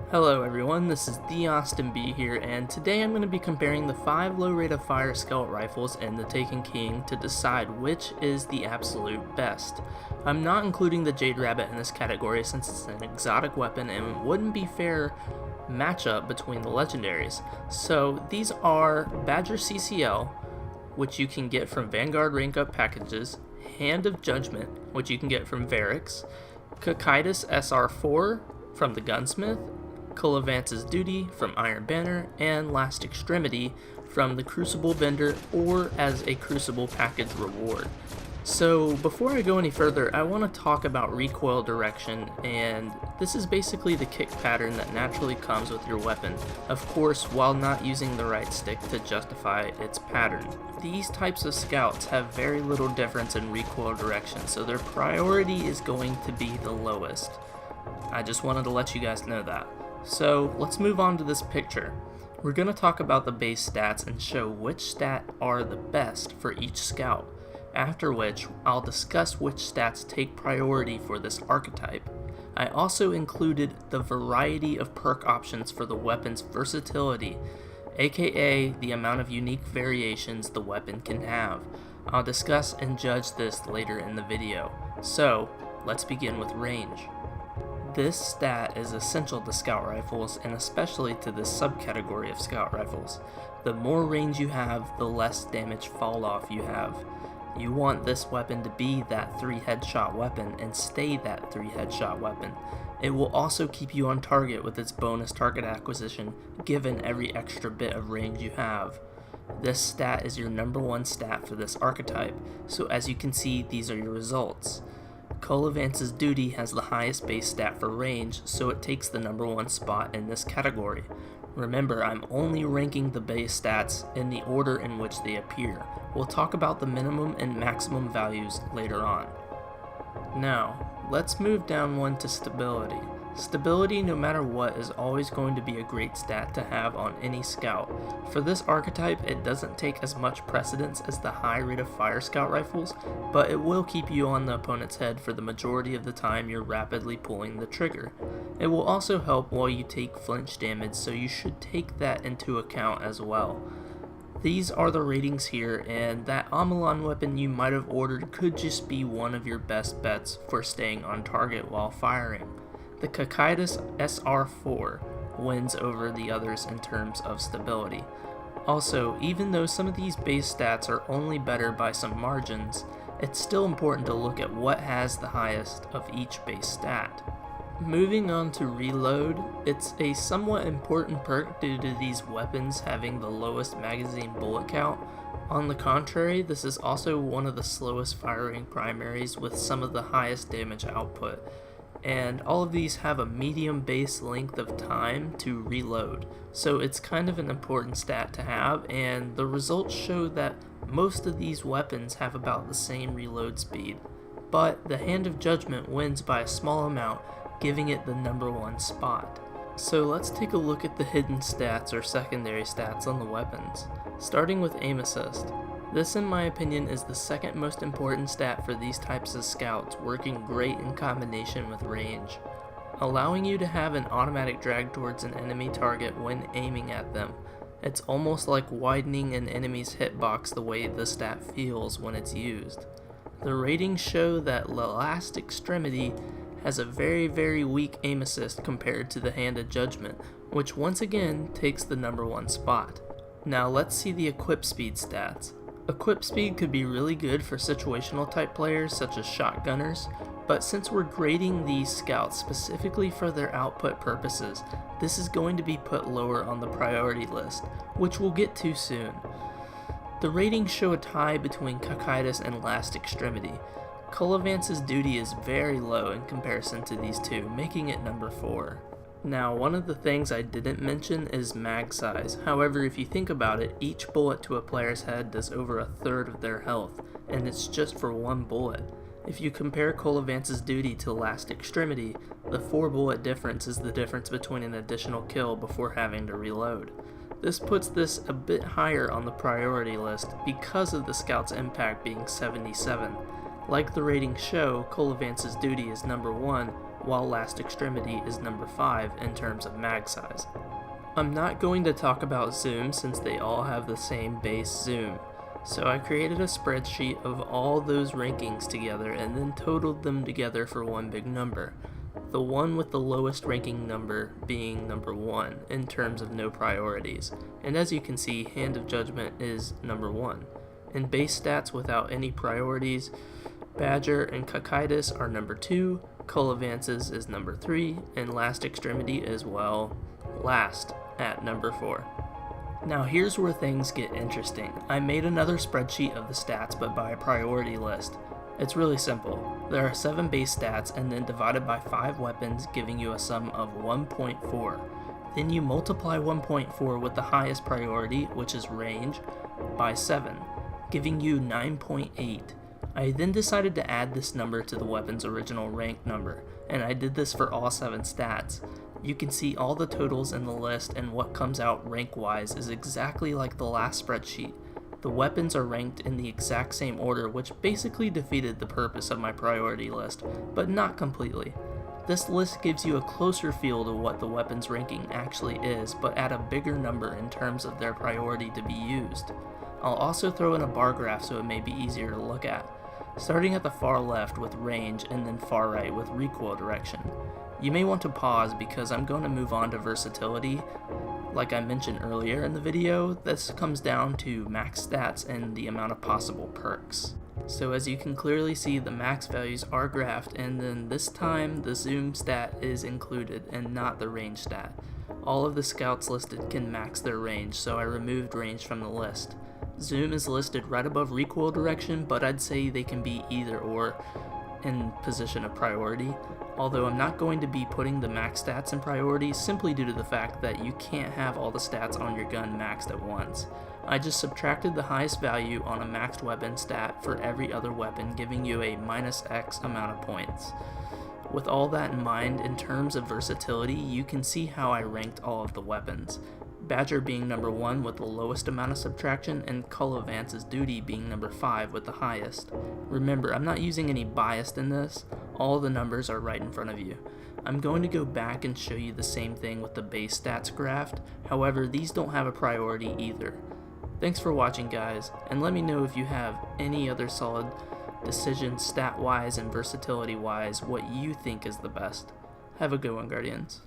Hello everyone, this is TheAustinB here, and today I'm going to be comparing the 5 low rate of fire scout rifles and the Taken King to decide which is the absolute best. I'm not including the Jade Rabbit in this category since it's an exotic weapon and it wouldn't be fair matchup between the legendaries. So these are Badger CCL, which you can get from Vanguard rank up packages, Hand of Judgment, which you can get from Varix, Cocytus SR4 from the Gunsmith, Colavance's Duty from Iron Banner, and Last Extremity from the Crucible vendor or as a Crucible package reward. So before I go any further, I want to talk about recoil direction, and this is basically the kick pattern that naturally comes with your weapon, of course while not using the right stick to justify its pattern. These types of scouts have very little difference in recoil direction, so their priority is going to be the lowest. I just wanted to let you guys know that. So let's move on to this picture. We're going to talk about the base stats and show which stat are the best for each scout, after which I'll discuss which stats take priority for this archetype. I also included the variety of perk options for the weapon's versatility, aka the amount of unique variations the weapon can have. I'll discuss and judge this later in the video. So let's begin with range. This stat is essential to scout rifles, and especially to this subcategory of scout rifles. The more range you have, the less damage fall off you have. You want this weapon to be that 3 headshot weapon and stay that 3 headshot weapon. It will also keep you on target with its bonus target acquisition, given every extra bit of range you have. This stat is your number 1 stat for this archetype, so as you can see, these are your results. Colavance's Duty has the highest base stat for range, so it takes the number 1 spot in this category. Remember, I'm only ranking the base stats in the order in which they appear. We'll talk about the minimum and maximum values later on. Now, let's move down one to stability. Stability, no matter what, is always going to be a great stat to have on any scout. For this archetype, it doesn't take as much precedence as the high rate of fire scout rifles, but it will keep you on the opponent's head for the majority of the time you're rapidly pulling the trigger. It will also help while you take flinch damage, so you should take that into account as well. These are the ratings here, and that Amalon weapon you might have ordered could just be one of your best bets for staying on target while firing. The Cocytus SR4 wins over the others in terms of stability. Also, even though some of these base stats are only better by some margins, it's still important to look at what has the highest of each base stat. Moving on to reload, it's a somewhat important perk due to these weapons having the lowest magazine bullet count. On the contrary, this is also one of the slowest firing primaries with some of the highest damage output. And all of these have a medium base length of time to reload, so it's kind of an important stat to have, and the results show that most of these weapons have about the same reload speed, but the Hand of Judgment wins by a small amount, giving it the number 1 spot. So let's take a look at the hidden stats or secondary stats on the weapons, starting with aim assist. This, in my opinion, is the second most important stat for these types of scouts, working great in combination with range, allowing you to have an automatic drag towards an enemy target when aiming at them. It's almost like widening an enemy's hitbox the way the stat feels when it's used. The ratings show that Last Extremity has a very weak aim assist compared to the Hand of Judgment, which once again takes the number 1 spot. Now let's see the equip speed stats. Equip speed could be really good for situational type players such as shotgunners, but since we're grading these scouts specifically for their output purposes, this is going to be put lower on the priority list, which we'll get to soon. The ratings show a tie between Cocytus and Last Extremity. Colavance's Duty is very low in comparison to these two, making it number 4. Now, one of the things I didn't mention is mag size. However, if you think about it, each bullet to a player's head does over 1/3 of their health, and it's just for 1 bullet. If you compare Colavance's Duty to Last Extremity, the 4 bullet difference is the difference between an additional kill before having to reload. This puts this a bit higher on the priority list because of the scout's impact being 77. Like the ratings show, Colavance's duty is number 1, while Last Extremity is number 5 in terms of mag size. I'm not going to talk about zoom since they all have the same base zoom, so I created a spreadsheet of all those rankings together and then totaled them together for one big number. The one with the lowest ranking number being number 1 in terms of no priorities, and as you can see, Hand of Judgment is number 1. In base stats without any priorities, Badger and Cocytus are number 2, Colavance's is number 3, and Last Extremity is, well, last at number 4. Now here's where things get interesting. I made another spreadsheet of the stats but by a priority list. It's really simple. There are 7 base stats and then divided by 5 weapons, giving you a sum of 1.4. Then you multiply 1.4 with the highest priority, which is range, by 7, giving you 9.8. I then decided to add this number to the weapon's original rank number, and I did this for all 7 stats. You can see all the totals in the list, and what comes out rank-wise is exactly like the last spreadsheet. The weapons are ranked in the exact same order, which basically defeated the purpose of my priority list, but not completely. This list gives you a closer feel to what the weapons ranking actually is, but at a bigger number in terms of their priority to be used. I'll also throw in a bar graph so it may be easier to look at, starting at the far left with range and then far right with recoil direction. You may want to pause because I'm going to move on to versatility. Like I mentioned earlier in the video, this comes down to max stats and the amount of possible perks. So as you can clearly see, the max values are graphed, and then this time the zoom stat is included and not the range stat. All of the scouts listed can max their range, so I removed range from the list. Zoom is listed right above recoil direction, but I'd say they can be either or in position of priority, although I'm not going to be putting the max stats in priority simply due to the fact that you can't have all the stats on your gun maxed at once. I just subtracted the highest value on a maxed weapon stat for every other weapon, giving you a minus X amount of points. With all that in mind, in terms of versatility, you can see how I ranked all of the weapons. Badger being number 1 with the lowest amount of subtraction, and Colavance's duty being number 5 with the highest. Remember, I'm not using any bias in this, all the numbers are right in front of you. I'm going to go back and show you the same thing with the base stats graphed, however these don't have a priority either. Thanks for watching guys, and let me know if you have any other solid decisions stat wise and versatility wise what you think is the best. Have a good one, Guardians.